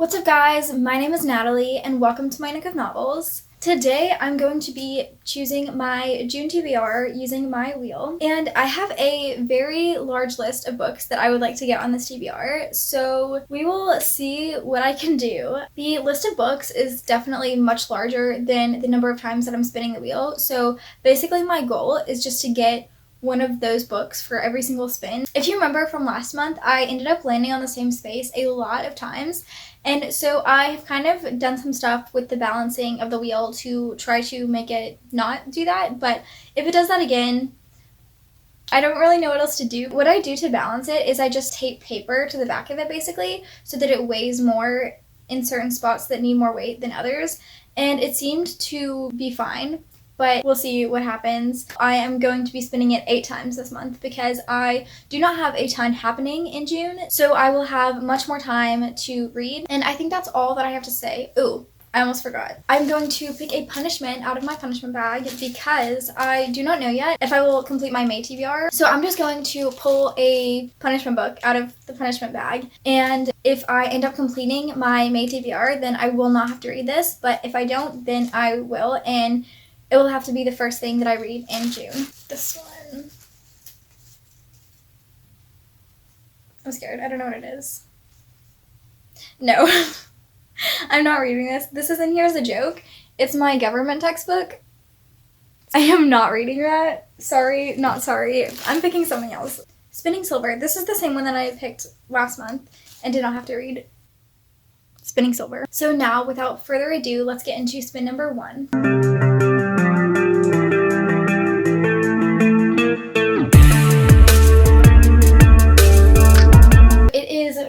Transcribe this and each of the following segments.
What's up guys, my name is Natalie and welcome to my Nook of Novels. Today I'm going to be choosing my June TBR using my wheel, and I have a very large list of books that I would like to get on this TBR, so we will see what I can do. The list of books is definitely much larger than the number of times that I'm spinning the wheel, so basically my goal is just to get one of those books for every single spin. If you remember from last month, I ended up landing on the same space a lot of times, and so I've kind of done some stuff with the balancing of the wheel to try to make it not do that, but if it does that again, I don't really know what else to do. What I do to balance it is I just tape paper to the back of it basically so that it weighs more in certain spots that need more weight than others, and it seemed to be fine. But we'll see what happens. I am going to be spinning it 8 times this month because I do not have a ton happening in June, so I will have much more time to read. And I think that's all that I have to say. Ooh, I almost forgot. I'm going to pick a punishment out of my punishment bag because I do not know yet if I will complete my May TBR. So I'm just going to pull a punishment book out of the punishment bag, and if I end up completing my May TBR, then I will not have to read this, but if I don't, then I will, and it will have to be the first thing that I read in June. This one. I'm scared. I don't know what it is. No. I'm not reading this. This is in here as a joke. It's my government textbook. I am not reading that. Sorry, not sorry. I'm picking something else. Spinning Silver. This is the same one that I picked last month and did not have to read. Spinning Silver. So now, without further ado, let's get into spin number 1.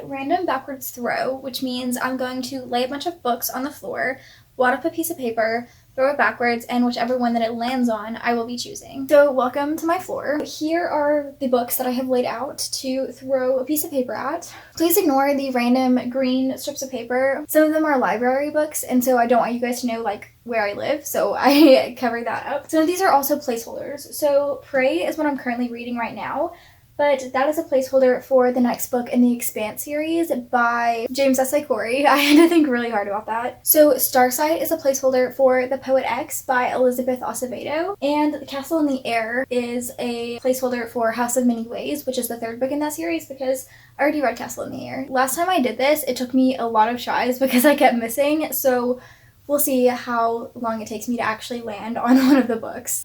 Random backwards throw, which means I'm going to lay a bunch of books on the floor, wad up a piece of paper, throw it backwards, and whichever one that it lands on, I will be choosing. So welcome to my floor. Here are the books that I have laid out to throw a piece of paper at. Please ignore the random green strips of paper. Some of them are library books, and so I don't want you guys to know like where I live, so I cover that up. Some of these are also placeholders. So Prey is what I'm currently reading right now, but that is a placeholder for the next book in the Expanse series by James S. Corey. I had to think really hard about that. So Starsight is a placeholder for The Poet X by Elizabeth Acevedo, and The Castle in the Air is a placeholder for House of Many Ways, which is the 3rd book in that series because I already read Castle in the Air. Last time I did this, it took me a lot of tries because I kept missing, so we'll see how long it takes me to actually land on one of the books.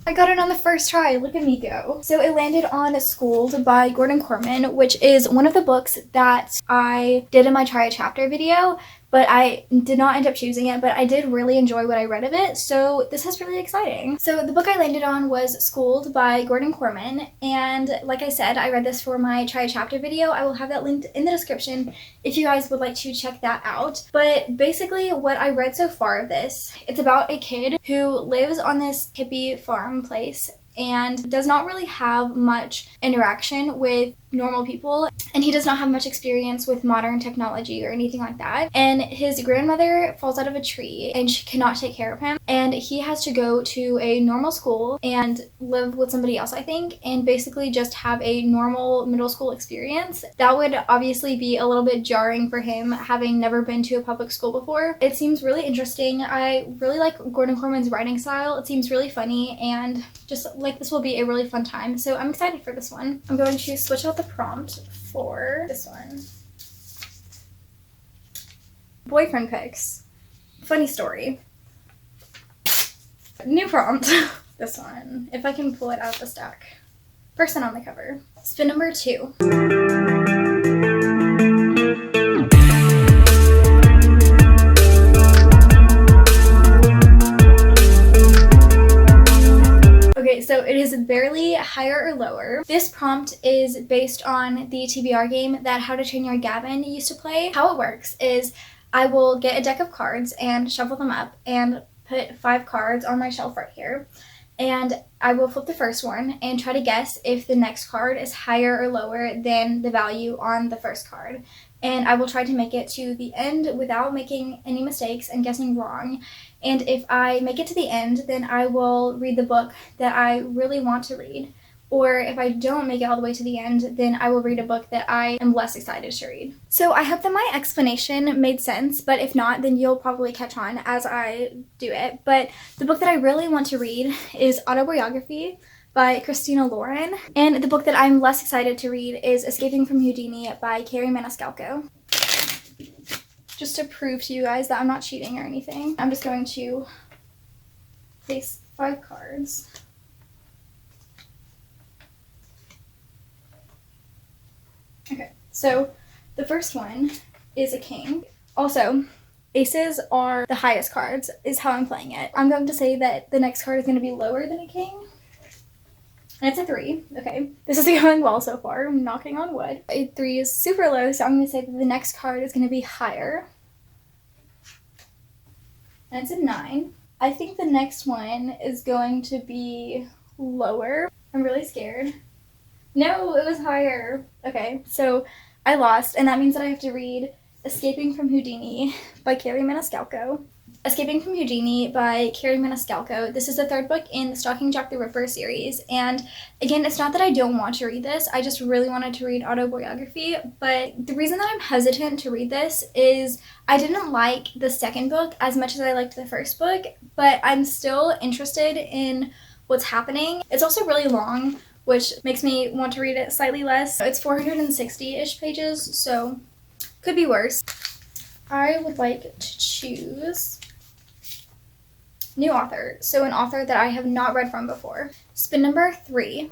I got it on the first try. Look at me go. So it landed on Schooled by Gordon Corman, which is one of the books that I did in my Try a Chapter video, but I did not end up choosing it, but I did really enjoy what I read of it, so this is really exciting. So the book I landed on was Schooled by Gordon Corman, and like I said, I read this for my Try a Chapter video. I will have that linked in the description if you guys would like to check that out. But basically what I read so far of this, it's about a kid who lives on this hippie farm place and does not really have much interaction with normal people, and he does not have much experience with modern technology or anything like that, and his grandmother falls out of a tree and she cannot take care of him, and he has to go to a normal school and live with somebody else, I think, and basically just have a normal middle school experience. That would obviously be a little bit jarring for him, having never been to a public school before. It seems really interesting. I really like Gordon Corman's writing style. It seems really funny, and just like this will be a really fun time, so I'm excited for this one. I'm going to switch out the prompt for this one. Boyfriend pics. Funny story. New prompt. This one. If I can pull it out of the stack. Person on the cover. Spin number 2. Okay, so it is barely higher or lower. This prompt is based on the TBR game that How to Train Your Gavin used to play. How it works is I will get a deck of cards and shuffle them up and put 5 cards on my shelf right here. And I will flip the first one and try to guess if the next card is higher or lower than the value on the first card. And I will try to make it to the end without making any mistakes and guessing wrong. And if I make it to the end, then I will read the book that I really want to read. or if I don't make it all the way to the end, then I will read a book that I am less excited to read. So I hope that my explanation made sense, but if not, then you'll probably catch on as I do it. But the book that I really want to read is Autobiography by Christina Lauren, and the book that I'm less excited to read is Escaping from Houdini by Carrie Maniscalco. Just to prove to you guys that I'm not cheating or anything, I'm just going to place 5 cards. Okay, so the first one is a king. Also, aces are the highest cards, is how I'm playing it. I'm going to say that the next card is going to be lower than a king. And it's a 3. Okay, this is going well so far. I'm knocking on wood. A 3 is super low, so I'm going to say that the next card is going to be higher. And it's a 9. I think the next one is going to be lower. I'm really scared. No, it was higher. Okay, so I lost, and that means that I have to read Escaping from Houdini by Carrie Maniscalco. Escaping from Houdini by Carrie Maniscalco. This is the 3rd book in the Stalking Jack the Ripper series, and again, it's not that I don't want to read this, I just really wanted to read Autobiography, but the reason that I'm hesitant to read this is I didn't like the 2nd book as much as I liked the 1st book, but I'm still interested in what's happening. It's also really long, which makes me want to read it slightly less. It's 460-ish pages, so could be worse. I would like to choose new author, so an author that I have not read from before. Spin number 3.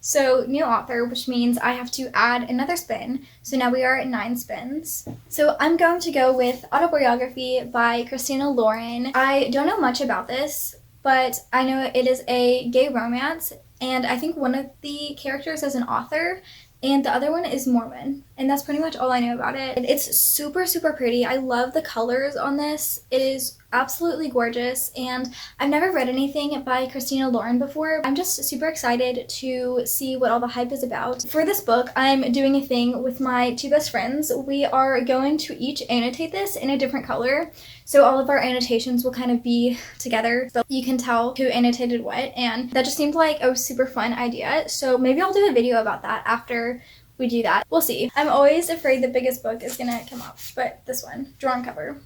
So new author, which means I have to add another spin. So now we are at 9 spins. So I'm going to go with Autobiography by Christina Lauren. I don't know much about this, but I know it is a gay romance, and I think one of the characters is an author, and the other one is Mormon, and that's pretty much all I know about it. It's super, super pretty. I love the colors on this. It is absolutely gorgeous, and I've never read anything by Christina Lauren before. I'm just super excited to see what all the hype is about. For this book, I'm doing a thing with my 2 best friends. We are going to each annotate this in a different color, so all of our annotations will kind of be together, so you can tell who annotated what, and that just seemed like a super fun idea, so maybe I'll do a video about that after we do that. We'll see. I'm always afraid the biggest book is gonna come up, but this one, drawn cover.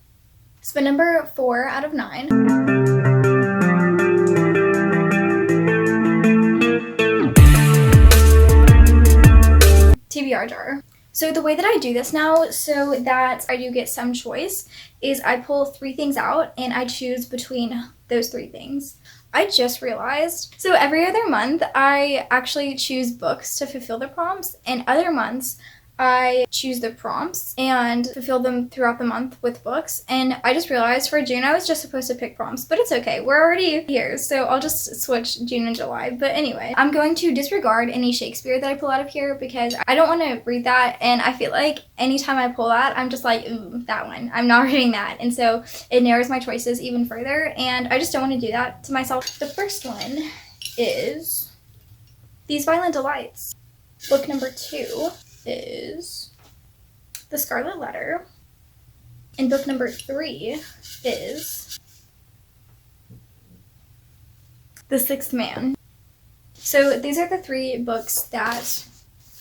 Spin number 4 out of 9. TBR jar. So the way that I do this now, so that I do get some choice, is I pull 3 things out and I choose between those 3 things. I just realized, so every other month I actually choose books to fulfill the prompts, and other months I choose the prompts and fulfill them throughout the month with books. And I just realized for June I was just supposed to pick prompts, but it's okay. We're already here, so I'll just switch June and July. But anyway, I'm going to disregard any Shakespeare that I pull out of here because I don't want to read that, and I feel like anytime I pull that, I'm just like, ooh, that one. I'm not reading that. And so it narrows my choices even further, and I just don't want to do that to myself. The first one is These Violent Delights. Book number 2 is The Scarlet Letter, and book number 3 is The Sixth Man. So these are the 3 books that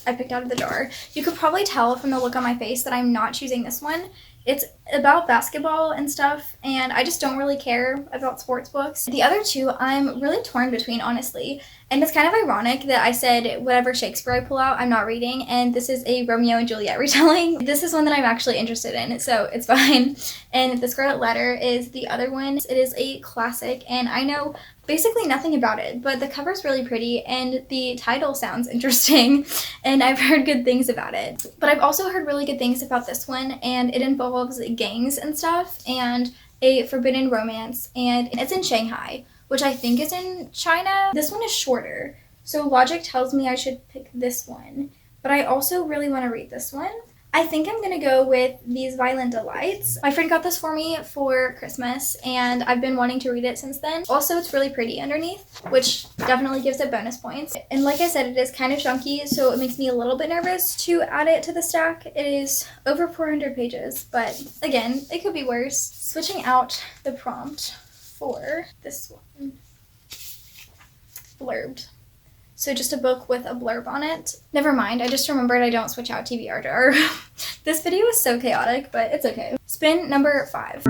I picked out of the jar. You could probably tell from the look on my face that I'm not choosing this one. It's about basketball and stuff, and I just don't really care about sports books. The other 2 I'm really torn between, honestly, and it's kind of ironic that I said whatever Shakespeare I pull out, I'm not reading, and this is a Romeo and Juliet retelling. This is one that I'm actually interested in, so it's fine. And The Scarlet Letter is the other one. It is a classic, and I know basically nothing about it, but the cover's really pretty and the title sounds interesting, and I've heard good things about it. But I've also heard really good things about this one, and it involves gangs and stuff and a forbidden romance, and it's in Shanghai, which I think is in China. This one is shorter, so logic tells me I should pick this one, but I also really want to read this one. I think I'm gonna go with these Violent Delights. My friend got this for me for Christmas, and I've been wanting to read it since then. Also, it's really pretty underneath, which definitely gives it bonus points. And like I said, it is kind of chunky, so it makes me a little bit nervous to add it to the stack. It is over 400 pages, but again, it could be worse. Switching out the prompt for this one. Blurbed. So just a book with a blurb on it. Never mind, I just remembered I don't switch out TBR jar. This video is so chaotic, but it's okay. Spin number 5.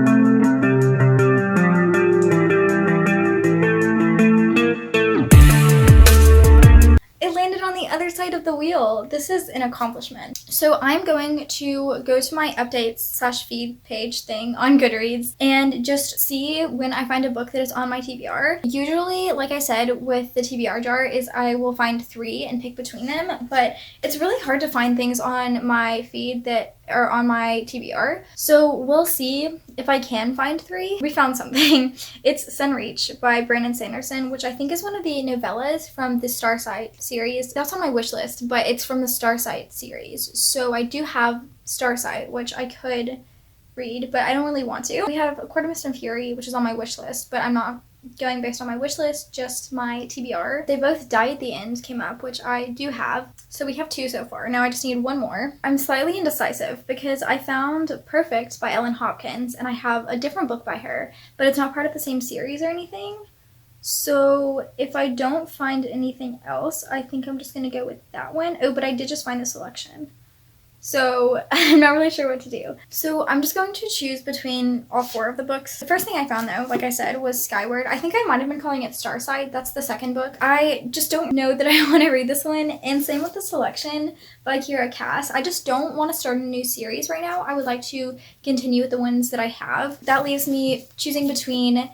It landed on the other side of the wheel. This is an accomplishment. So I'm going to go to my updates/feed page thing on Goodreads and just see when I find a book that is on my TBR. Usually, like I said, with the TBR jar is I will find 3 and pick between them, but it's really hard to find things on my feed that are on my TBR. So we'll see if I can find 3. We found something. It's Sunreach by Brandon Sanderson, which I think is one of the novellas from the Starsight series. That's on my wish list, but it's from the Starsight series. So I do have Starsight, which I could read, but I don't really want to. We have A Court of Mist and Fury, which is on my wish list, but I'm not going based on my wish list, just my TBR. They both Die at the End came up, which I do have. So we have 2 so far. Now I just need 1 more. I'm slightly indecisive because I found Perfect by Ellen Hopkins, and I have a different book by her, but it's not part of the same series or anything. So if I don't find anything else, I think I'm just gonna go with that one. Oh, but I did just find the selection. So I'm not really sure what to do. So I'm just going to choose between all 4 of the books. The first thing I found though, like I said, was Skyward. I think I might have been calling it Starsight. That's the second book. I just don't know that I want to read this one. And same with The Selection by Kira Cass. I just don't want to start a new series right now. I would like to continue with the ones that I have. That leaves me choosing between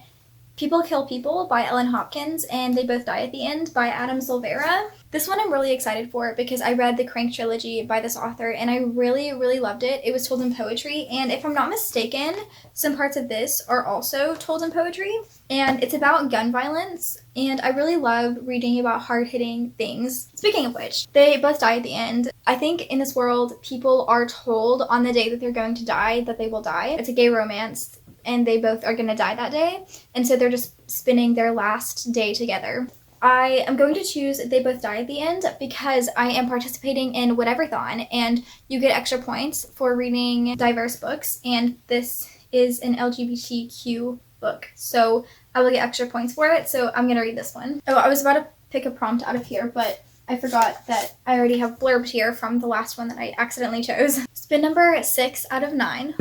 People Kill People by Ellen Hopkins and They Both Die at the End by Adam Silvera. This one I'm really excited for because I read the Crank trilogy by this author and I really, really loved it. It was told in poetry, and if I'm not mistaken, some parts of this are also told in poetry. And it's about gun violence, and I really love reading about hard-hitting things. Speaking of which, They Both Die at the End. I think in this world, people are told on the day that they're going to die that they will die. It's a gay romance, and they both are going to die that day, and so they're just spending their last day together. I am going to choose They Both Die at the End because I am participating in Whatever-thon, and you get extra points for reading diverse books, and this is an LGBTQ book, so I will get extra points for it, so I'm going to read this one. Oh, I was about to pick a prompt out of here, but I forgot that I already have blurbed here from the last one that I accidentally chose. Spin number 6 out of 9.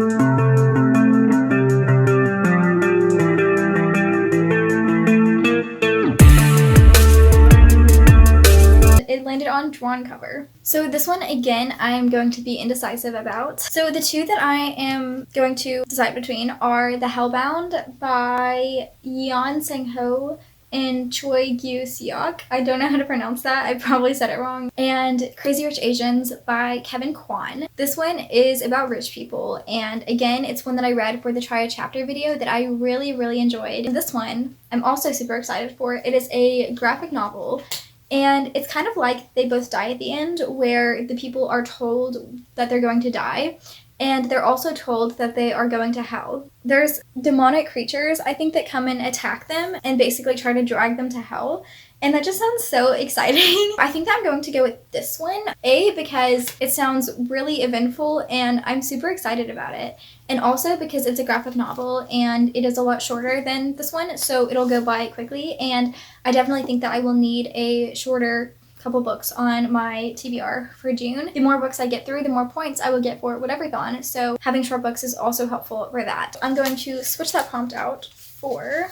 It landed on Drawn Cover. So this one, again, I am going to be indecisive about. So the 2 that I am going to decide between are The Hellbound by Yeon Sang-ho and Choi Gyu-seok. I don't know how to pronounce that. I probably said it wrong. And Crazy Rich Asians by Kevin Kwan. This one is about rich people, and again, it's one that I read for the Try a Chapter video that I really, really enjoyed. And this one, I'm also super excited for. It is a graphic novel. And it's kind of like They Both Die at the End, where the people are told that they're going to die, and they're also told that they are going to hell. There's demonic creatures, I think, that come and attack them and basically try to drag them to hell. And that just sounds so exciting. I think that I'm going to go with this one. A, because it sounds really eventful and I'm super excited about it. And also because it's a graphic novel and it is a lot shorter than this one, so it'll go by quickly. And I definitely think that I will need a shorter couple books on my TBR for June. The more books I get through, the more points I will get for Whatever-thon. So having short books is also helpful for that. I'm going to switch that prompt out for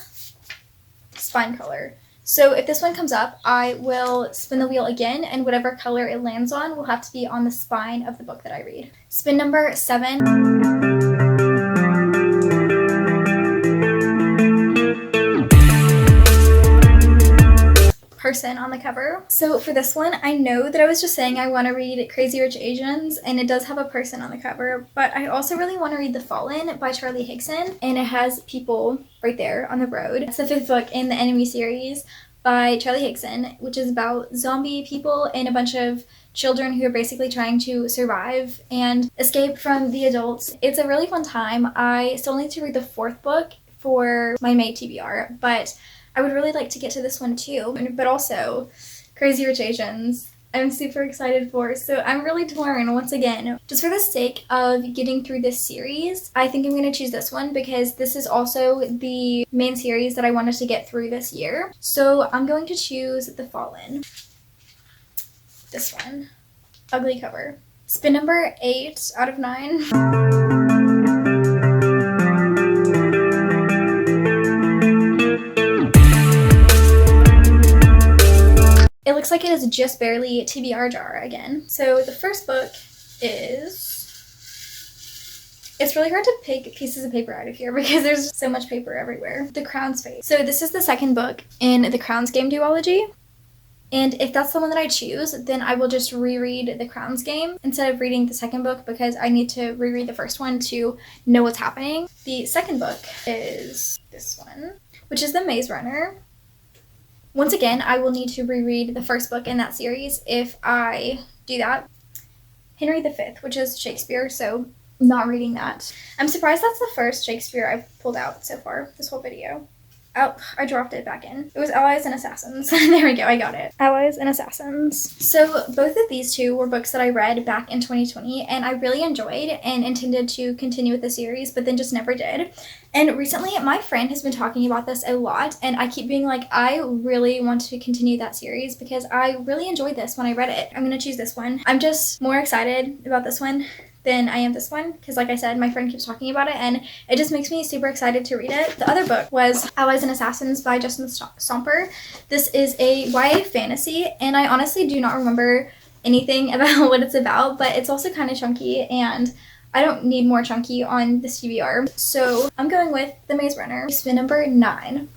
spine color. So if this one comes up, I will spin the wheel again, and whatever color it lands on will have to be on the spine of the book that I read. Spin number 7. Person on the cover. So for this one, I know that I was just saying I want to read Crazy Rich Asians, and it does have a person on the cover, but I also really want to read The Fallen by Charlie Higson, and it has people right there on the road. It's the 5th book in the Enemy series by Charlie Hickson, which is about zombie people and a bunch of children who are basically trying to survive and escape from the adults. It's a really fun time. I still need to read the 4th book for my May TBR, but I would really like to get to this one too. But also, Crazy Rich Asians, I'm super excited for. So I'm really torn once again. Just for the sake of getting through this series, I think I'm going to choose this one because this is also the main series that I wanted to get through this year. So I'm going to choose The Fallen. This one. Ugly cover. Spin number 8 out of 9. It looks like it is just barely TBR jar again. So the first book is... It's really hard to pick pieces of paper out of here because there's so much paper everywhere. The Crown's Fate. So this is the second book in the Crown's Game duology. And if that's the one that I choose, then I will just reread the Crown's Game instead of reading the second book because I need to reread the first one to know what's happening. The second book is this one, which is The Maze Runner. Once again, I will need to reread the first book in that series if I do that. Henry V, which is Shakespeare, so not reading that. I'm surprised that's the first Shakespeare I've pulled out so far, this whole video. Oh, I dropped it back in. It was Allies and Assassins. There we go, I got it. Allies and Assassins. So both of these two were books that I read back in 2020 and I really enjoyed and intended to continue with the series, but then just never did. And recently my friend has been talking about this a lot and I keep being like, I really want to continue that series because I really enjoyed this when I read it. I'm gonna choose this one. I'm just more excited about this one than I am this one because like I said, my friend keeps talking about it and it just makes me super excited to read it. The other book was Allies and Assassins by Justin Stomper. This is a YA fantasy and I honestly do not remember anything about what it's about, but it's also kind of chunky and I don't need more chunky on this TBR. So I'm going with The Maze Runner. Spin number 9.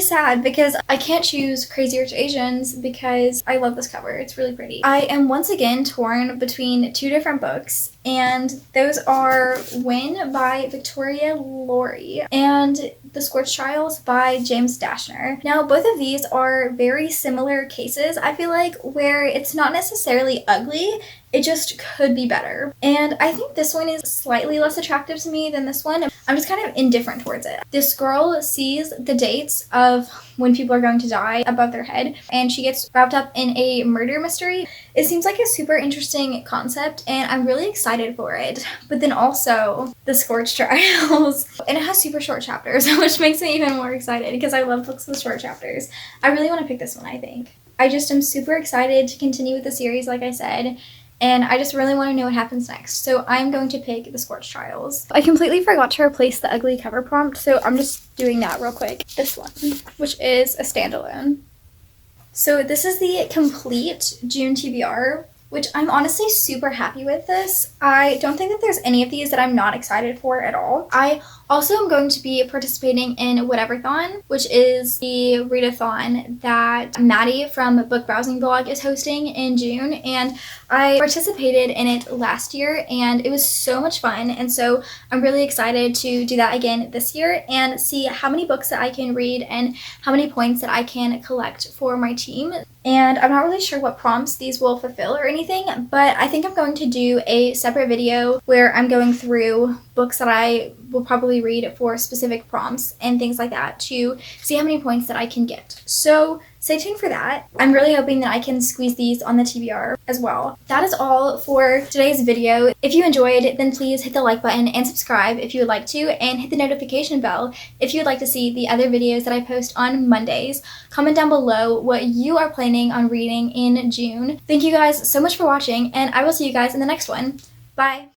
Sad because I can't choose Crazy Rich Asians because I love this cover. It's really pretty. I am once again torn between 2 different books and those are Win by Victoria Laurie and The Scorched Trials by James Dashner. Now both of these are very similar cases, I feel like, where it's not necessarily ugly, it just could be better. And I think this one is slightly less attractive to me than this one. I'm just kind of indifferent towards it. This girl sees the dates of when people are going to die above their head and she gets wrapped up in a murder mystery. It seems like a super interesting concept and I'm really excited for it. But then also The Scorched Trials. And it has super short chapters, which makes me even more excited because I love books with short chapters. I really want to pick this one, I think. I just am super excited to continue with the series, like I said. And I just really want to know what happens next. So I'm going to pick The Scorched Trials. I completely forgot to replace the ugly cover prompt, so I'm just doing that real quick. This one, which is a standalone. So this is the complete June TBR, which I'm honestly super happy with this. I don't think that there's any of these that I'm not excited for at all. I also am going to be participating in Whateverthon, which is the readathon that Maddie from Book Browsing Blog is hosting in June, and I participated in it last year and it was so much fun, and so I'm really excited to do that again this year and see how many books that I can read and how many points that I can collect for my team. And I'm not really sure what prompts these will fulfill or anything, but I think I'm going to do a separate video where I'm going through books that I will probably read for specific prompts and things like that to see how many points that I can get. So stay tuned for that. I'm really hoping that I can squeeze these on the TBR as well. That is all for today's video. If you enjoyed, then please hit the like button and subscribe if you would like to, and hit the notification bell if you would like to see the other videos that I post on Mondays. Comment down below what you are planning on reading in June. Thank you guys so much for watching, and I will see you guys in the next one. Bye!